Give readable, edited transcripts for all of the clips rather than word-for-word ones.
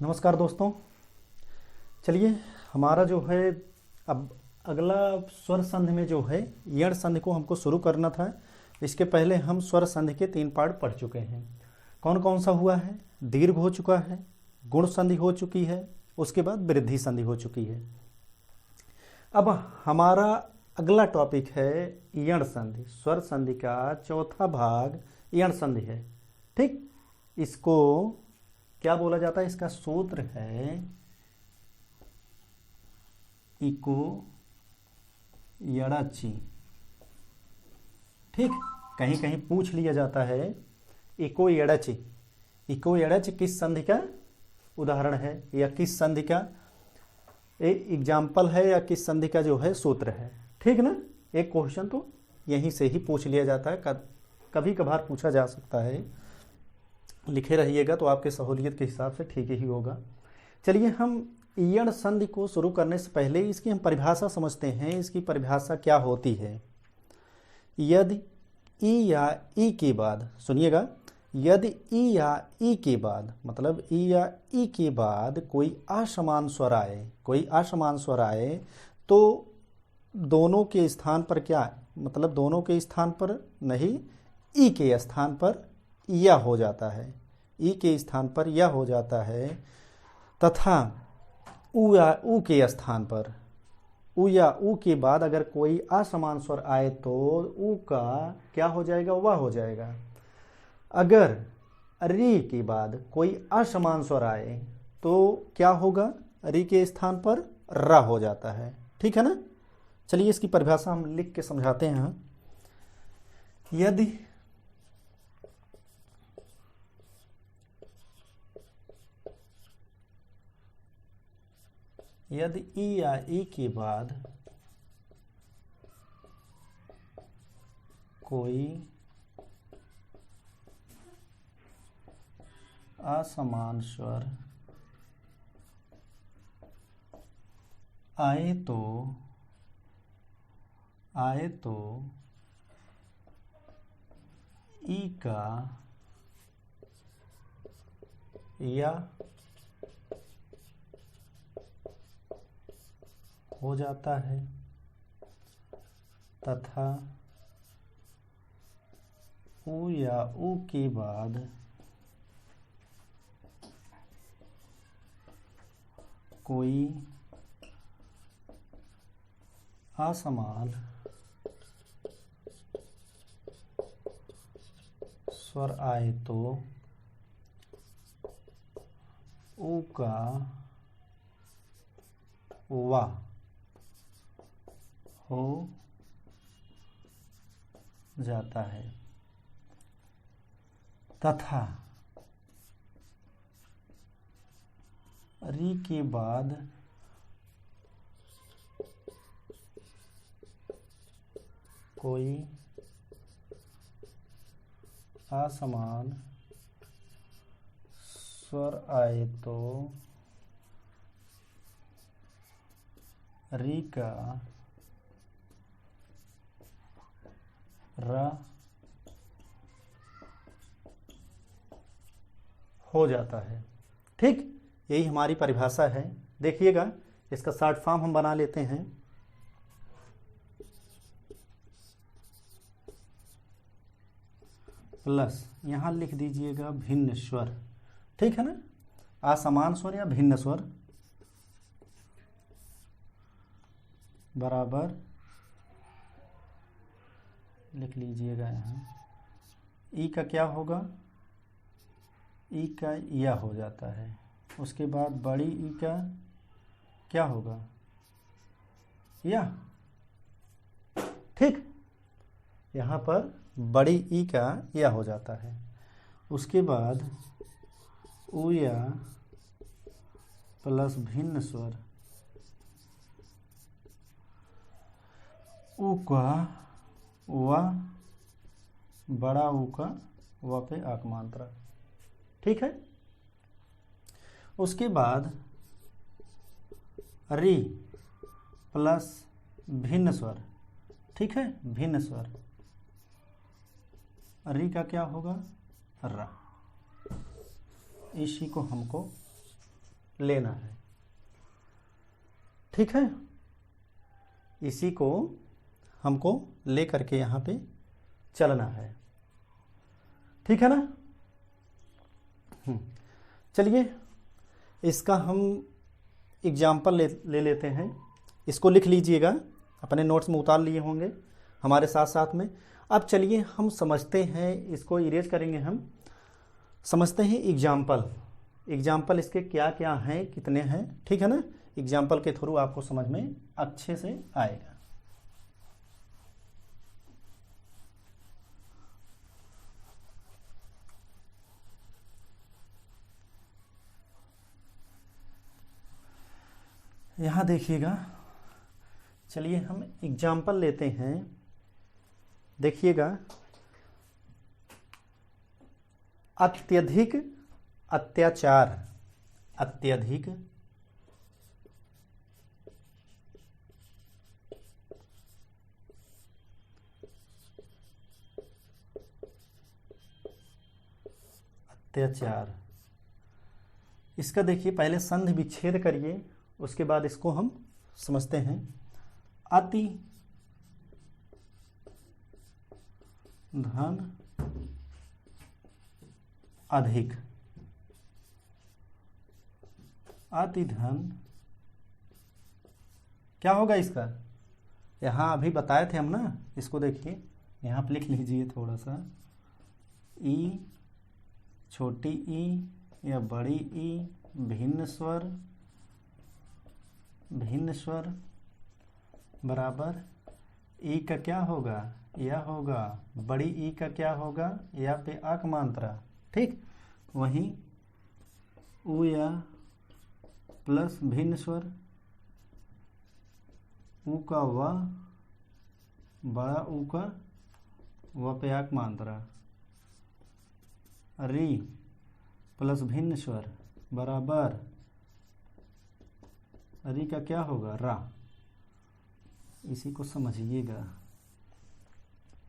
नमस्कार दोस्तों। चलिए, हमारा जो है अब अगला स्वर संधि में जो है यण संधि को हमको शुरू करना था। इसके पहले हम स्वर संधि के 3 पार्ट पढ़ चुके हैं। कौन कौन सा हुआ है? दीर्घ हो चुका है, गुण संधि हो चुकी है, उसके बाद वृद्धि संधि हो चुकी है। अब हमारा अगला टॉपिक है यण संधि। स्वर संधि का चौथा भाग यण संधि है। ठीक, इसको क्या बोला जाता है? इसका सूत्र है इको यड़ाची। ठीक, कहीं कहीं पूछ लिया जाता है इको यड़ाची। इको यड़ाची किस संधि का उदाहरण है या किस संधि का एग्जाम्पल है या किस संधि का जो है सूत्र है? ठीक ना, एक क्वेश्चन तो यहीं से ही पूछ लिया जाता है, कभी कभार पूछा जा सकता है। लिखे रहिएगा तो आपके सहूलियत के हिसाब से ठीक ही होगा। चलिए, हम यण संधि को शुरू करने से पहले इसकी हम परिभाषा समझते हैं। इसकी परिभाषा क्या होती है? यदि ई या ई के बाद, सुनिएगा, यदि ई या ई के बाद, मतलब ई या ई के बाद कोई असमान स्वर आए, तो दोनों के स्थान पर क्या, मतलब दोनों के स्थान पर नहीं, ई के स्थान पर या हो जाता है, ई के स्थान पर या हो जाता है, तथा उ या उ के स्थान पर, उ या उ के बाद अगर कोई असमान स्वर आए तो उ का क्या हो जाएगा? वह हो जाएगा। अगर री के बाद कोई असमान स्वर आए तो क्या होगा? री के स्थान पर र हो जाता है। ठीक है ना। चलिए, इसकी परिभाषा हम लिख के समझाते हैं। यदि ई या ई के बाद कोई असमान स्वर आए तो ई का या हो जाता है, तथा उ या उ के बाद कोई असमान स्वर आए तो उ का वा हो जाता है, तथा री के बाद कोई असमान स्वर आए तो री का र हो जाता है। ठीक, यही हमारी परिभाषा है। देखिएगा, इसका शॉर्ट फॉर्म हम बना लेते हैं। प्लस यहां लिख दीजिएगा भिन्न स्वर। ठीक है ना, असमान स्वर या भिन्न स्वर बराबर लिख लीजिएगा। यहाँ ई का क्या होगा? ई का या हो जाता है। उसके बाद बड़ी ई का क्या होगा? या। ठीक, यहाँ पर बड़ी ई का या हो जाता है। उसके बाद उ या प्लस भिन्न स्वर उ का व, बड़ा उ का व पे आकमांत्रा। ठीक है। उसके बाद री प्लस भिन्न स्वर। ठीक है, भिन्न स्वर, री का क्या होगा? रा। इसी को हमको लेना है। ठीक है, इसी को हमको ले करके यहाँ पे चलना है। ठीक है ना। चलिए इसका हम एग्जाम्पल ले लेते हैं। इसको लिख लीजिएगा, अपने नोट्स में उतार लिए होंगे हमारे साथ साथ में। अब चलिए हम समझते हैं, इसको इरेज करेंगे, हम समझते हैं एग्जाम्पल इसके क्या क्या हैं, कितने हैं। ठीक है ना, एग्जाम्पल के थ्रू आपको समझ में अच्छे से आएगा। यहाँ देखिएगा, चलिए हम एग्जाम्पल लेते हैं। देखिएगा, अत्यधिक अत्याचार, अत्यधिक अत्याचार, इसका देखिए पहले संधि विच्छेद करिए, उसके बाद इसको हम समझते हैं। अति धन अधिक, अति धन क्या होगा इसका, यहाँ अभी बताए थे हम ना। इसको देखिए यहाँ पे लिख लीजिए थोड़ा सा, ई छोटी ई या बड़ी ई, भिन्न स्वर बराबर ई का क्या होगा, यह होगा। बड़ी ई का क्या होगा, या पे आक मात्रा। ठीक, वहीं उ या प्लस भिन्न स्वर, उ का व, बड़ा उ का व पे आक मात्रा। री प्लस भिन्न स्वर बराबर री का क्या होगा, रा। इसी को समझिएगा।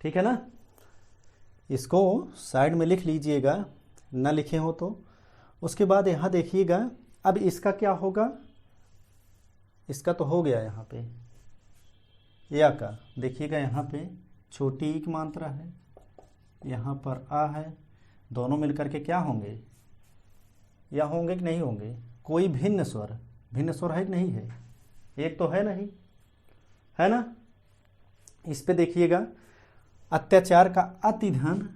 ठीक है ना, इसको साइड में लिख लीजिएगा, ना लिखे हो तो। उसके बाद यहाँ देखिएगा, अब इसका क्या होगा, इसका तो हो गया यहाँ पे या का। देखिएगा यहाँ पे छोटी ई की मात्रा है, यहाँ पर आ है, दोनों मिलकर के क्या होंगे, या होंगे कि नहीं होंगे। कोई भिन्न स्वर है कि नहीं है, एक तो है नहीं, है ना। इस पे देखिएगा, अत्याचार का अतिधन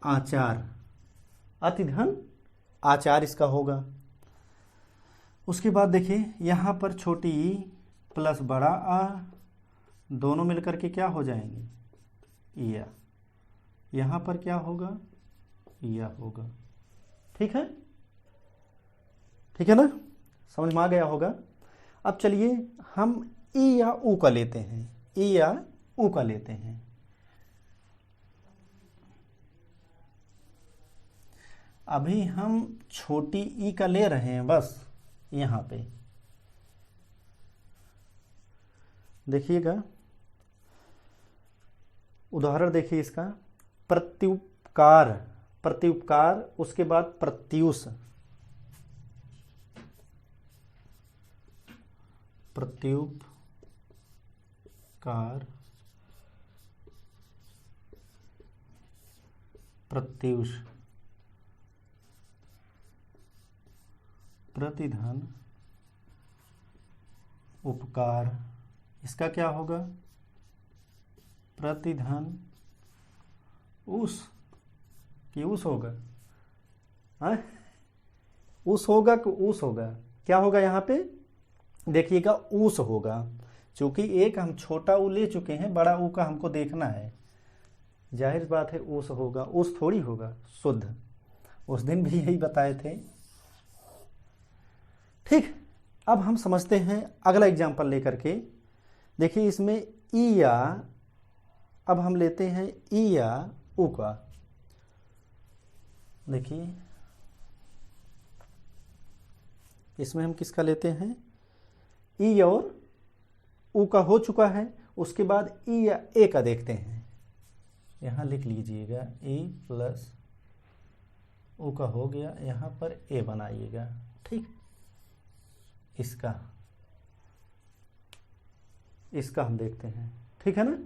आचार, अतिधन आचार इसका होगा। उसके बाद देखिए यहाँ पर छोटी ई प्लस बड़ा आ, दोनों मिलकर के क्या हो जाएंगे, या। यहाँ पर क्या होगा, या होगा। ठीक है, ठीक है ना, समझ में आ गया होगा। अब चलिए हम ई या ऊ का लेते हैं, ई या ऊ का लेते हैं। अभी हम छोटी ई का ले रहे हैं बस। यहाँ पे देखिएगा, उदाहरण देखिए इसका, प्रत्युपकार, उसके बाद प्रत्यूष, प्रत्युपकार प्रत्यूष, प्रतिधन उपकार, इसका क्या होगा, प्रतिधन उस कि उस होगा, हाँ उस होगा कि उस होगा, क्या होगा यहाँ पे देखिएगा, उस होगा। चूंकि एक हम छोटा ऊ ले चुके हैं, बड़ा ऊ का हमको देखना है, जाहिर बात है उस होगा, उस थोड़ी होगा शुद्ध। उस दिन भी यही बताए थे। ठीक, अब हम समझते हैं अगला एग्जाम्पल लेकर के। देखिए इसमें ई या, अब हम लेते हैं ई या ऊ का। देखिए इसमें हम किसका लेते हैं, ई और ऊ का हो चुका है। उसके बाद ई या ए का देखते हैं। यहाँ लिख लीजिएगा, ए प्लस ओ का हो गया, यहाँ पर ए बनाइएगा। ठीक, इसका हम देखते हैं। ठीक है ना।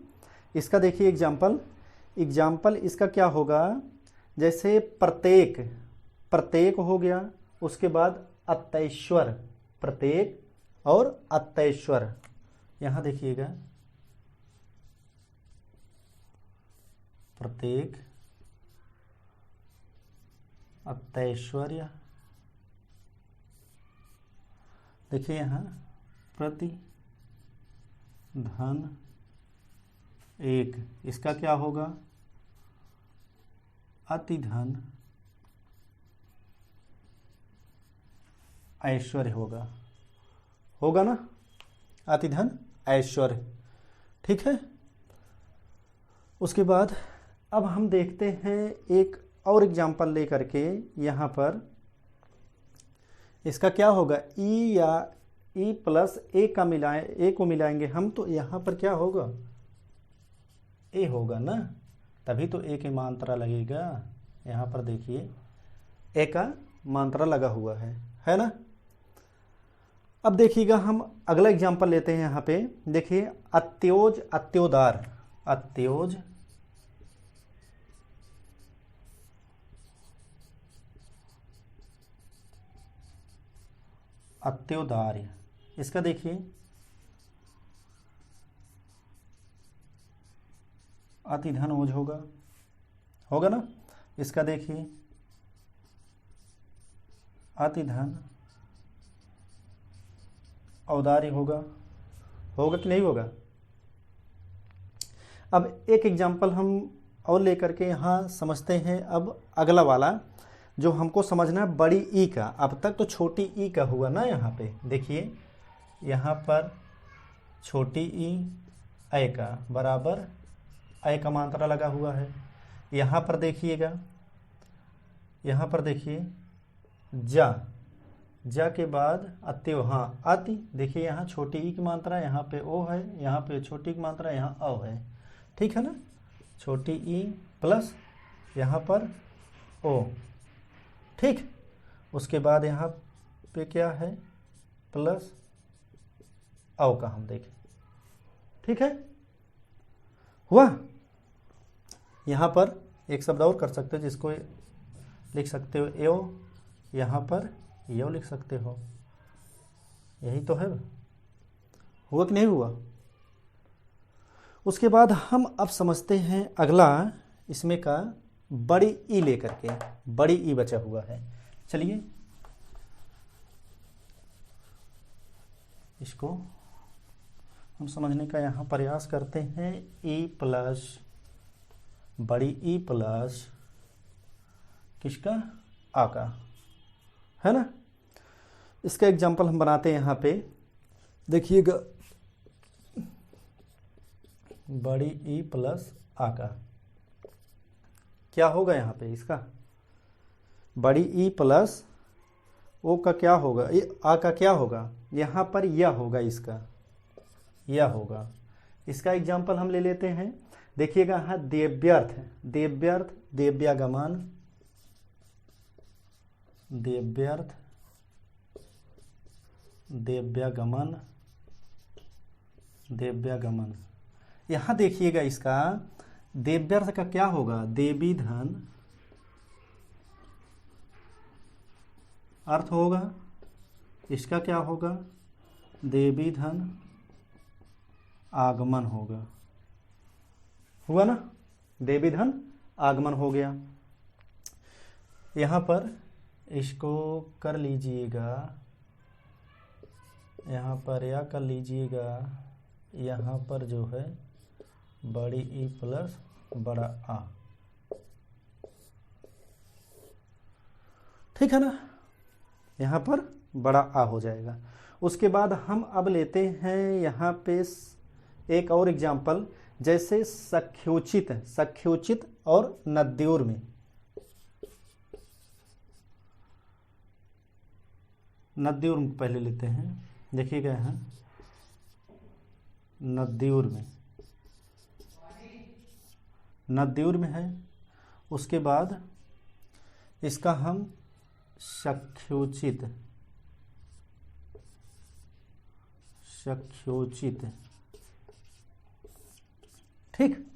इसका देखिए एग्जाम्पल इसका क्या होगा, जैसे प्रत्येक हो गया, उसके बाद अत्यश्वर, प्रत्येक और अत्यश्वर। यहां देखिएगा प्रत्येक, अत्यश्वर्य, देखिए यहां प्रति धन एक, इसका क्या होगा, अति धन ऐश्वर्य होगा ना, अति धन ऐश्वर्य। ठीक है। उसके बाद अब हम देखते हैं एक और एग्जाम्पल लेकर के, यहाँ पर इसका क्या होगा, ई या ई प्लस ए का ए को मिलाएंगे हम, तो यहाँ पर क्या होगा, ए होगा ना, तभी तो ए की मात्रा लगेगा। यहाँ पर देखिए ए का मात्रा लगा हुआ है ना। अब देखिएगा हम अगला एग्जाम्पल लेते हैं। यहाँ पे देखिए अत्योज अत्योदार, अत्योज अत्योदार्य, इसका देखिए अति धन ओज होगा ना। इसका देखिए अति धन औदार्य होगा कि नहीं होगा। अब एक एग्जाम्पल हम और लेकर के यहाँ समझते हैं। अब अगला वाला जो हमको समझना है बड़ी ई का, अब तक तो छोटी ई का हुआ ना। यहाँ पे देखिए, यहाँ पर छोटी ई ए का बराबर ए का मात्रा लगा हुआ है। यहाँ पर देखिएगा, यहाँ पर देखिए जा के बाद अत्यो, हाँ अति, देखिए यहाँ छोटी ई की मात्रा, यहाँ पे ओ है, यहाँ पे छोटी की मात्रा, यहाँ औ है। ठीक है ना, छोटी ई प्लस यहाँ पर ओ। ठीक, उसके बाद यहाँ पे क्या है, प्लस औ का हम देखें। ठीक है, हुआ। यहाँ पर एक शब्द और कर सकते हो, जिसको लिख सकते हो एओ, यहाँ पर यो लिख सकते हो। यही तो है, हुआ कि नहीं हुआ। उसके बाद हम अब समझते हैं अगला, इसमें का बड़ी ई लेकर के, बड़ी ई बचा हुआ है। चलिए इसको हम समझने का यहाँ प्रयास करते हैं। ई प्लस, बड़ी ई प्लस किसका, आ का, है ना। इसका एग्जाम्पल हम बनाते हैं। यहाँ पे देखिएगा बड़ी ई प्लस आ का क्या होगा, यहाँ पे इसका बड़ी ई प्लस ओ का क्या होगा, आ का क्या होगा, यहाँ पर यह होगा, इसका यह होगा। इसका एग्जाम्पल हम ले लेते हैं। देखिएगा यहाँ देव्यर्थ, देव्यर्थ, देव्यागमन, देव्यर्थ, देव्यागमन, देव्यागमन। यहाँ देखिएगा इसका देव्यर्थ का क्या होगा, देवी धन अर्थ होगा। इसका क्या होगा, देवी धन आगमन होगा। हुआ ना, देवी धन आगमन हो गया। यहाँ पर इसको कर लीजिएगा, यहाँ पर या कर लीजिएगा, यहाँ पर जो है बड़ी ई प्लस बड़ा आ। ठीक है ना, यहाँ पर बड़ा आ हो जाएगा। उसके बाद हम अब लेते हैं यहाँ पे एक और एग्जाम्पल, जैसे सख्योचित, सख्योचित और नद्योर में। नद्योर में पहले लेते हैं। देखिएगा यहाँ नद्योर में, नद्योर में है। उसके बाद इसका हम शख्योचित ठीक,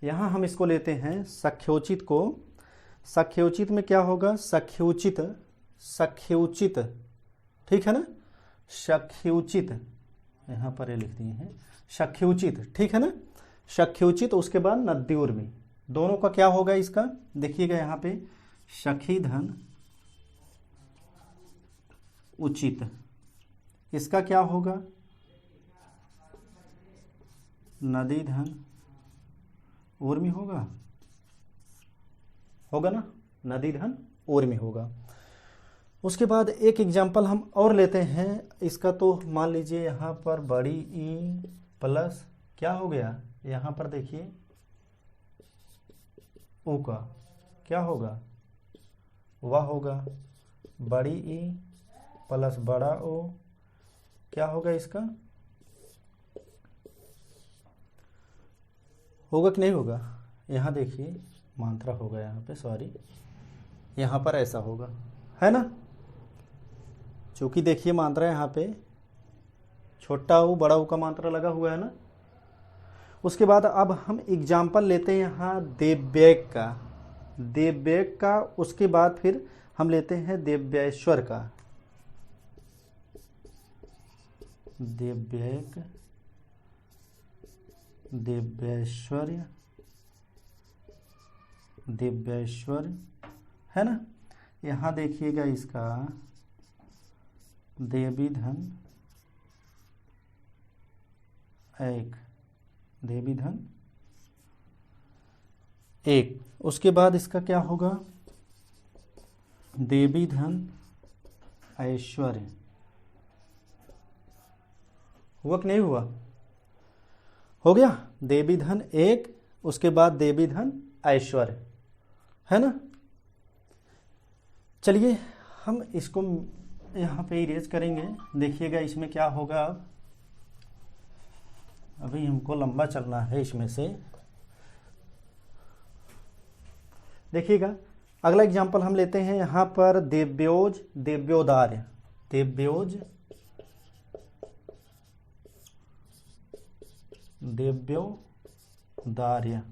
यहां हम इसको लेते हैं सख्योचित को। सख्योचित में क्या होगा? सख्योचित, ठीक है ना, सख्योचित, यहां पर ये लिख दिए हैं सख्योचित, ठीक है ना, सख्योचित। उसके बाद नद्योर्मी, दोनों का क्या होगा इसका? देखिएगा यहाँ पे सखी धन उचित, इसका क्या होगा? नदी धन ऊर्मी होगा ना, नदी धन ऊर्मी होगा। उसके बाद एक एग्जाम्पल हम और लेते हैं इसका, तो मान लीजिए यहाँ पर बड़ी ई प्लस क्या हो गया, यहाँ पर देखिए ऊ का क्या होगा? वह होगा। बड़ी ई प्लस बड़ा ओ क्या होगा इसका? होगा कि नहीं होगा? यहाँ देखिए मात्रा होगा यहाँ पे, सॉरी, यहाँ पर ऐसा होगा, है ना, चूंकि देखिए मात्रा यहाँ पे छोटा ऊ बड़ा ऊ का मात्रा लगा हुआ है ना। उसके बाद अब हम एग्जाम्पल लेते हैं यहाँ देव्यक का, उसके बाद फिर हम लेते हैं देव्यैश्वर का। देव्यक, देव्यैश्वर्य, है ना। यहाँ देखिएगा इसका देवी धन एक, देवी धन एक। उसके बाद इसका क्या होगा? देवी धन ऐश्वर्य, हुआ कि नहीं हुआ? हो गया, देवी धन एक, उसके बाद देवी धन ऐश्वर्य, है ना। चलिए हम इसको यहाँ पे इरेज करेंगे। देखिएगा इसमें क्या होगा, अभी हमको लंबा चलना है इसमें से। देखिएगा अगला एग्जाम्पल हम लेते हैं यहाँ पर देव्योज देव्योदार्य, देव्योज देव्योदार्य।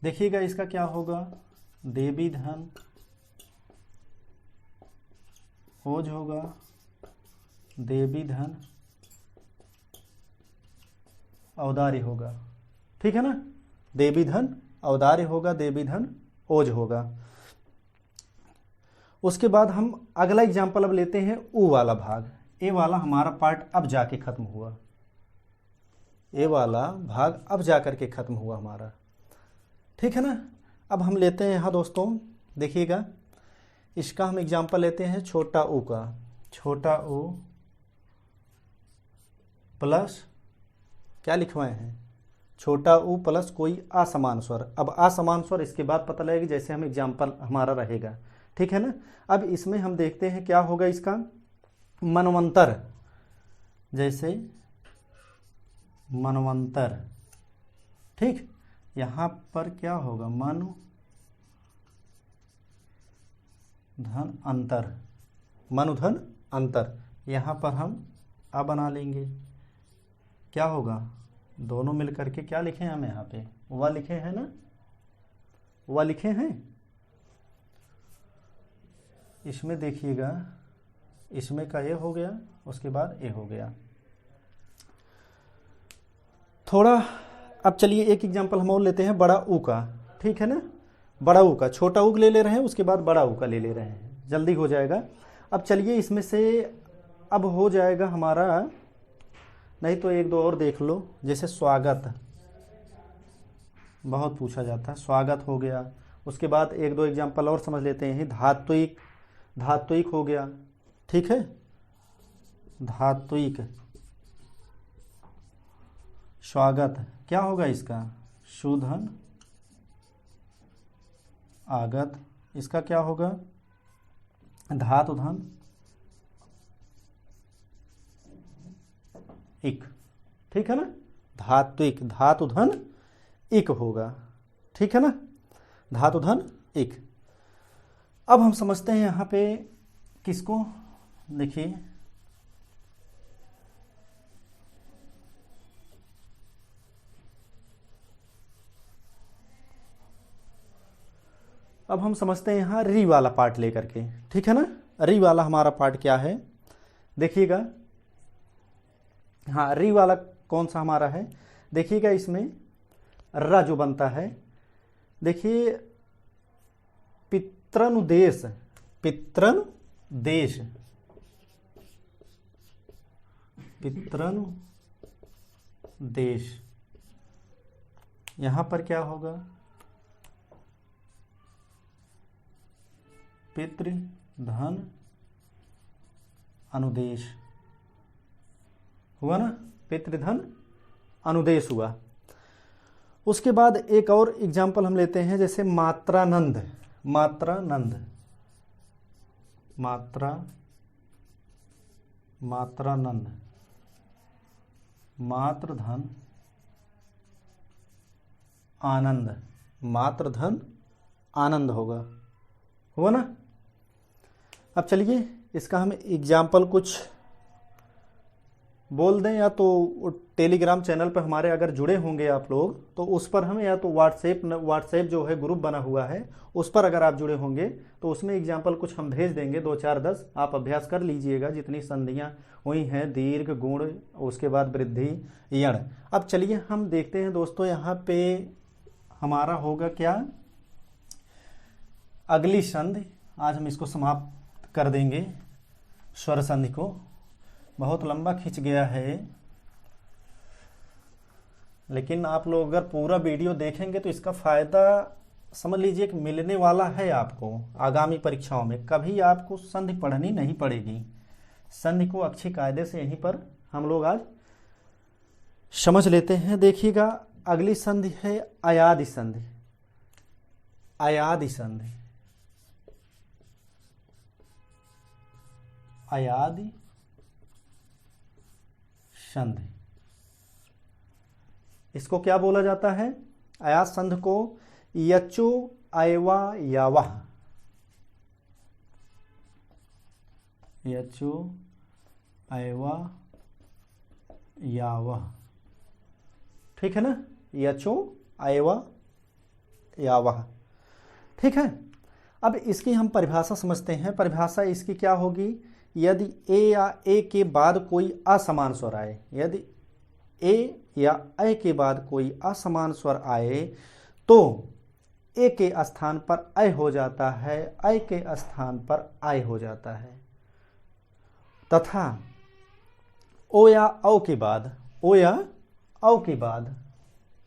देखिएगा इसका क्या होगा? देवी धन ओज होगा, देवी धन औदार्य होगा, ठीक है ना। देवी धन औदार्य होगा, देवी धन ओज होगा। उसके बाद हम अगला एग्जाम्पल अब लेते हैं ऊ वाला भाग। ए वाला हमारा पार्ट अब जाके खत्म हुआ, ए वाला भाग अब जाकर के खत्म हुआ हमारा, ठीक है ना। अब हम लेते हैं यहाँ दोस्तों, देखिएगा इसका हम एग्जाम्पल लेते हैं छोटा ऊ का। छोटा ऊ प्लस क्या लिखवाए हैं? छोटा ऊ प्लस कोई असमान स्वर। अब असमान स्वर इसके बाद पता लगेगा जैसे हम एग्जाम्पल हमारा रहेगा, ठीक है ना। अब इसमें हम देखते हैं क्या होगा इसका, मनवंतर, जैसे मनवंतर, ठीक। यहाँ पर क्या होगा? मनु धन अंतर, मनुधन अंतर। यहाँ पर हम आ बना लेंगे, क्या होगा? दोनों मिलकर के क्या लिखे हैं हम यहाँ पे? वह लिखे हैं ना, वह लिखे हैं। इसमें देखिएगा, इसमें का ये हो गया, उसके बाद ये हो गया थोड़ा। अब चलिए एक एग्जांपल हम और लेते हैं बड़ा ऊ का, ठीक है ना। बड़ा ऊ का, छोटा ऊ ले रहे हैं, उसके बाद बड़ा ऊ का ले रहे हैं, जल्दी हो जाएगा। अब चलिए इसमें से अब हो जाएगा हमारा, नहीं तो एक दो और देख लो, जैसे स्वागत, बहुत पूछा जाता है, स्वागत हो गया। उसके बाद एक दो एग्जांपल और समझ लेते हैं। धात्विक, धात्विक हो गया, ठीक है, धात्विक। स्वागत क्या होगा इसका? शुधन आगत। इसका क्या होगा? धातु धन इक, ठीक है ना। धात्विक, धातु धन इक होगा, ठीक है ना, धातु धन इक। अब हम समझते हैं यहाँ पे किसको, देखिए अब हम समझते हैं यहाँ री वाला पार्ट लेकर के, ठीक है ना। री वाला हमारा पार्ट क्या है देखिएगा, हाँ री वाला कौन सा हमारा है, देखिएगा इसमें र जो बनता है, देखिए पितृनुदेश, पितृनुदेश, पितृनुदेश, यहां पर क्या होगा, पितृधन अनुदेश हुआ ना, पितृधन अनुदेश हुआ। उसके बाद एक और एग्जाम्पल हम लेते हैं, जैसे मात्रानंद, मात्रानंद, मात्रानंद, मातृधन आनंद, मातृधन आनंद होगा, हुआ ना। अब चलिए इसका हम एग्जाम्पल कुछ बोल दें, या तो टेलीग्राम चैनल पर हमारे अगर जुड़े होंगे आप लोग तो उस पर हम, या तो व्हाट्सएप जो है ग्रुप बना हुआ है उस पर अगर आप जुड़े होंगे तो उसमें एग्जाम्पल कुछ हम भेज देंगे, 2 4 10 आप अभ्यास कर लीजिएगा, जितनी संधियां हुई हैं, दीर्घ, गुण, उसके बाद वृद्धि, यण। अब चलिए हम देखते हैं दोस्तों, यहाँ पे हमारा होगा क्या, अगली संधि, आज हम इसको समाप्त कर देंगे, स्वर संधि को, बहुत लंबा खींच गया है, लेकिन आप लोग अगर पूरा वीडियो देखेंगे तो इसका फायदा समझ लीजिए कि मिलने वाला है आपको आगामी परीक्षाओं में। कभी आपको संधि पढ़नी नहीं पड़ेगी, संधि को अच्छी कायदे से यहीं पर हम लोग आज समझ लेते हैं। देखिएगा अगली संधि है अयादि संधि, अयादि संधि, अयादि संधि, इसको क्या बोला जाता है, अयाद संधि को यचो अयवा यावह, यचो अयवा यावह, ठीक है ना, यचो अयवा यावह, ठीक है। अब इसकी हम परिभाषा समझते हैं। परिभाषा इसकी क्या होगी, यदि ए या ए के बाद कोई असमान स्वर आए, यदि ए या ए के बाद कोई असमान स्वर आए तो ए के स्थान पर ऐ हो जाता है, ऐ के स्थान पर आय हो जाता है, तथा ओ या औ के बाद, ओ या औ के बाद,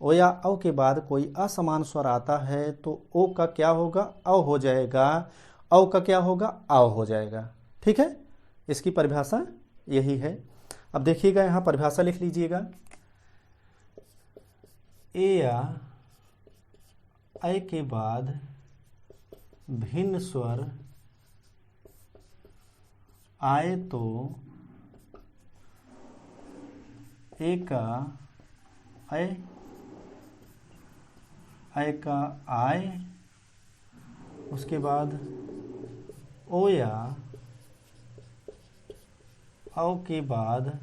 ओ या औ के बाद कोई असमान स्वर आता है तो ओ का क्या होगा, औ हो जाएगा, औ का क्या होगा, आओ हो जाएगा, ठीक है। इसकी परिभाषा यही है। अब देखिएगा यहां परिभाषा लिख लीजिएगा, ए या ऐ के बाद भिन्न स्वर आए तो ए का ऐ, ऐ का आय, उसके बाद ओ या औ के बाद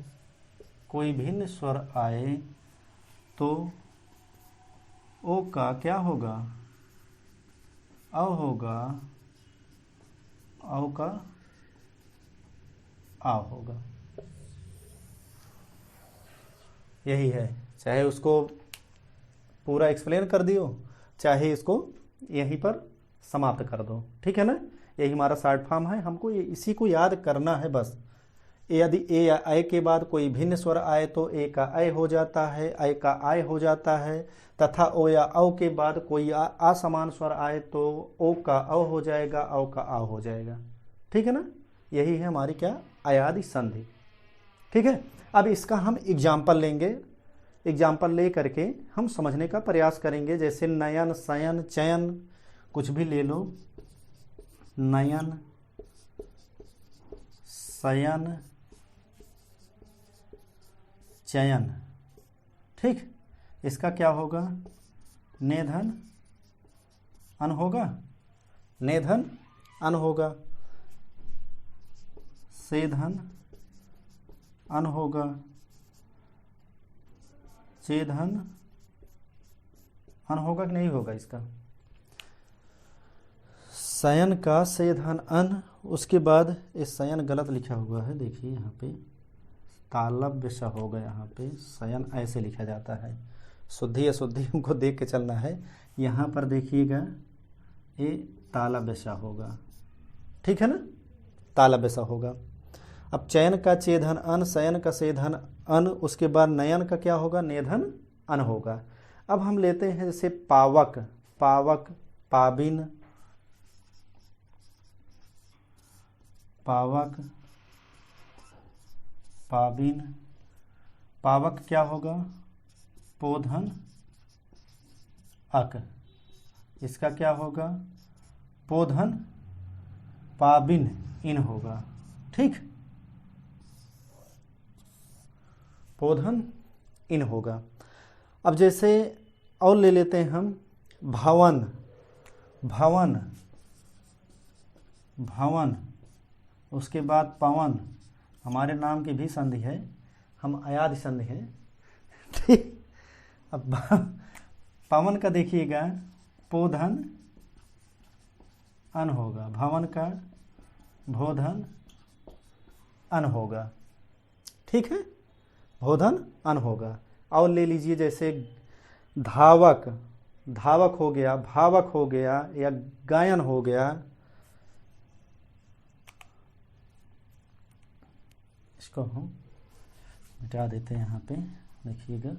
कोई भिन्न स्वर आए तो ओ का क्या होगा, औ होगा, औ का आ होगा, यही है। चाहे उसको पूरा एक्सप्लेन कर दियो, चाहे इसको यहीं पर समाप्त कर दो, ठीक है ना। यही हमारा शॉर्ट फॉर्म है, हमको इसी को याद करना है बस। यदि ए या ऐ के बाद कोई भिन्न स्वर आए तो ए का ऐ हो जाता है, ऐ का आय हो जाता है, तथा ओ या औ के बाद कोई असमान स्वर आए तो ओ का औ हो जाएगा, औ का आ हो जाएगा, ठीक है ना। यही है हमारी क्या, अयादि संधि, ठीक है। अब इसका हम एग्जाम्पल लेंगे, एग्जाम्पल ले करके हम समझने का प्रयास करेंगे। जैसे नयन, शयन, चयन, कुछ भी ले लो, नयन, शयन, चयन, ठीक। इसका क्या होगा, नेधन अन होगा, नेधन अन होगा, सेधन अन होगा, चेधन अन होगा कि नहीं होगा इसका? शयन का सेधन अन, उसके बाद इस शयन गलत लिखा हुआ है, देखिए यहाँ पे तालव्य सा होगा, यहाँ पे शयन ऐसे लिखा जाता है, शुद्धि अशुद्धि उनको देख के चलना है। यहाँ पर देखिएगा ये तालव्य सा होगा, ठीक है ना, तालव्य सा होगा। अब चयन का चेधन अन, शयन का सेधन अन, उसके बाद नयन का क्या होगा? नेधन अन होगा। अब हम लेते हैं जैसे पावक, पावक, पाबिन, पावक, पाबिन, पावक क्या होगा? पोधन अक, इसका क्या होगा? पोधन पाबिन इन होगा, ठीक, पोधन इन होगा। अब जैसे और ले लेते हैं हम भवन, भवन, भवन, उसके बाद पवन, हमारे नाम की भी संधि है, हम अयादि संधि है, ठीक। अब पवन का देखिएगा पोधन अन होगा, भवन का भोधन अन होगा, ठीक है, भोधन अन होगा। और ले लीजिए जैसे धावक, धावक हो गया, भावक हो गया, या गायन हो गया, इसको हम मिटा देते हैं यहाँ पे, देखिएगा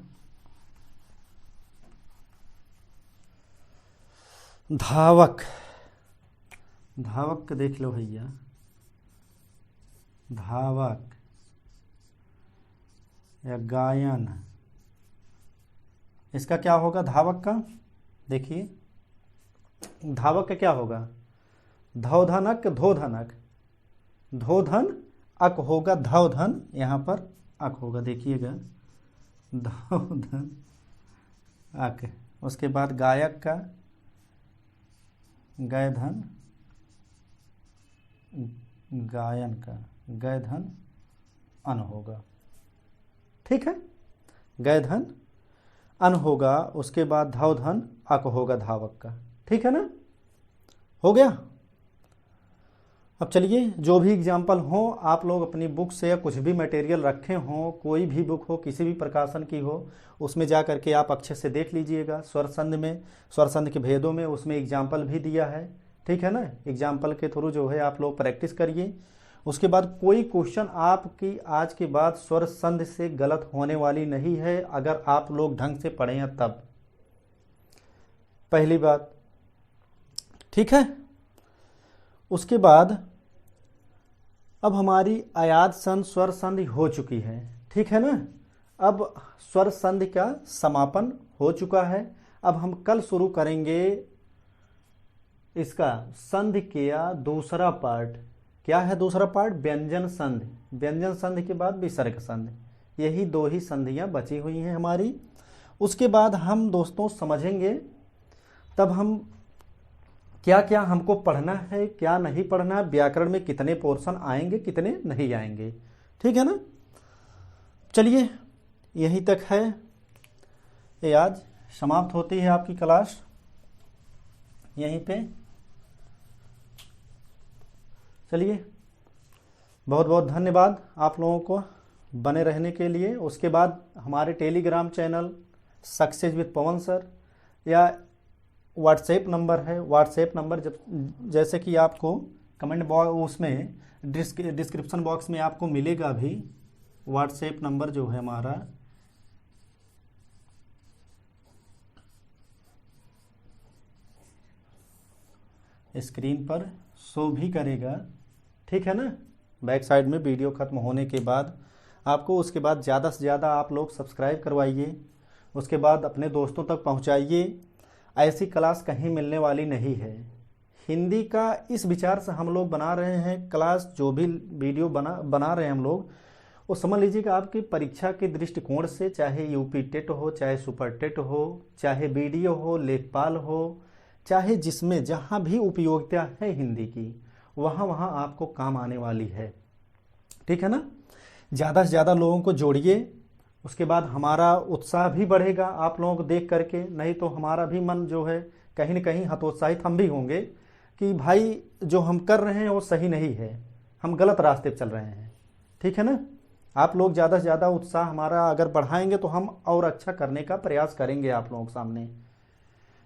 धावक, धावक देख लो भैया, धावक या गायन, इसका क्या होगा? धावक का देखिए, धावक का क्या होगा? धौधनक, धोधनक, धोधन अक होगा, धौधन यहाँ पर अक होगा, देखिएगा धौधन अक। उसके बाद गायक का गैधन, गायन का गैधन अन होगा, ठीक है, गैधन अन होगा। उसके बाद धौधन अक होगा धावक का, ठीक है ना, हो गया। अब चलिए जो भी एग्जाम्पल हो आप लोग अपनी बुक से या कुछ भी मटेरियल रखे हों, कोई भी बुक हो, किसी भी प्रकाशन की हो, उसमें जा करके आप अच्छे से देख लीजिएगा। स्वर संध में, स्वर संध के भेदों में उसमें एग्जाम्पल भी दिया है, ठीक है ना, एग्जाम्पल के थ्रू जो है आप लोग प्रैक्टिस करिए। उसके बाद कोई क्वेश्चन आपकी आज के बाद स्वर संध से गलत होने वाली नहीं है, अगर आप लोग ढंग से पढ़े हैं तब, पहली बात, ठीक है। उसके बाद अब हमारी अयाद संध स्वर संधि हो चुकी है, ठीक है ना, अब स्वर संधि का समापन हो चुका है। अब हम कल शुरू करेंगे इसका संधि का दूसरा पार्ट। क्या है दूसरा पार्ट? व्यंजन संधि। व्यंजन संधि के बाद विसर्ग संधि, यही दो ही संधियां बची हुई हैं हमारी। उसके बाद हम दोस्तों समझेंगे तब हम क्या क्या हमको पढ़ना है, क्या नहीं पढ़ना, व्याकरण में कितने पोर्शन आएंगे, कितने नहीं आएंगे, ठीक है ना। चलिए यहीं तक है, ये आज समाप्त होती है आपकी क्लास यहीं पे। चलिए बहुत बहुत धन्यवाद आप लोगों को बने रहने के लिए। उसके बाद हमारे Telegram channel success with Pawan sir या व्हाट्सएप नंबर है, व्हाट्सएप नंबर जैसे कि आपको कमेंट बॉक्स उसमें डिस्क्रिप्शन बॉक्स में आपको मिलेगा भी, व्हाट्सएप नंबर जो है हमारा स्क्रीन पर शो भी करेगा, ठीक है ना, बैक साइड में वीडियो खत्म होने के बाद आपको। उसके बाद ज़्यादा से ज़्यादा आप लोग सब्सक्राइब करवाइए, उसके बाद अपने दोस्तों तक पहुंचाइए। ऐसी क्लास कहीं मिलने वाली नहीं है। हिंदी का इस विचार से हम लोग बना रहे हैं क्लास, जो भी वीडियो बना रहे हैं हम लोग, वो समझ लीजिए कि आपकी परीक्षा के दृष्टिकोण से, चाहे यूपी टेट हो, चाहे सुपर टेट हो, चाहे बीडीओ हो, लेखपाल हो, चाहे जिसमें जहाँ भी उपयोगिता है हिंदी की, वहाँ वहाँ आपको काम आने वाली है। ठीक है ना। ज़्यादा से ज़्यादा लोगों को जोड़िए, उसके बाद हमारा उत्साह भी बढ़ेगा आप लोगों को देख करके। नहीं तो हमारा भी मन जो है कहीं ना कहीं हतोत्साहित हम भी होंगे कि भाई जो हम कर रहे हैं वो सही नहीं है, हम गलत रास्ते पर चल रहे हैं। ठीक है ना। आप लोग ज़्यादा से ज़्यादा उत्साह हमारा अगर बढ़ाएंगे तो हम और अच्छा करने का प्रयास करेंगे आप लोगों के सामने।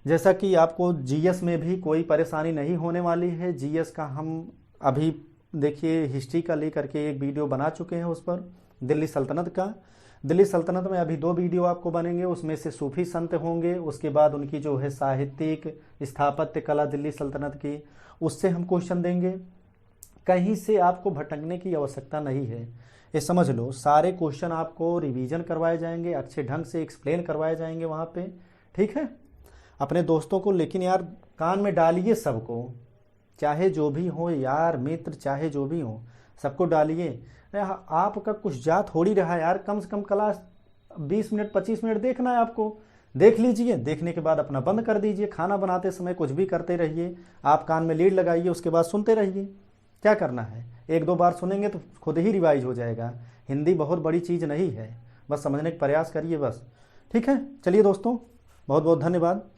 जैसा कि आपको जीएस में भी कोई परेशानी नहीं होने वाली है। जीएस का हम अभी देखिए हिस्ट्री का लेकर के एक वीडियो बना चुके हैं उस पर, दिल्ली सल्तनत का। दिल्ली सल्तनत में अभी 2 वीडियो आपको बनेंगे, उसमें से सूफी संत होंगे, उसके बाद उनकी जो है साहित्यिक स्थापत्य कला दिल्ली सल्तनत की, उससे हम क्वेश्चन देंगे। कहीं से आपको भटकने की आवश्यकता नहीं है, ये समझ लो। सारे क्वेश्चन आपको रिवीजन करवाए जाएंगे, अच्छे ढंग से एक्सप्लेन करवाए जाएंगे वहाँ पे। ठीक है। अपने दोस्तों को लेकिन यार कान में डालिए सबको, चाहे जो भी हो यार, मित्र चाहे जो भी हो, सबको डालिए। आपका कुछ जा थोड़ी रहा यार, कम से कम क्लास 20 मिनट 25 मिनट देखना है आपको, देख लीजिए। देखने के बाद अपना बंद कर दीजिए, खाना बनाते समय कुछ भी करते रहिए, आप कान में लीड लगाइए, उसके बाद सुनते रहिए। क्या करना है, 1-2 बार सुनेंगे तो खुद ही रिवाइज हो जाएगा। हिंदी बहुत बड़ी चीज़ नहीं है, बस समझने का प्रयास करिए बस। ठीक है। चलिए दोस्तों, बहुत बहुत धन्यवाद।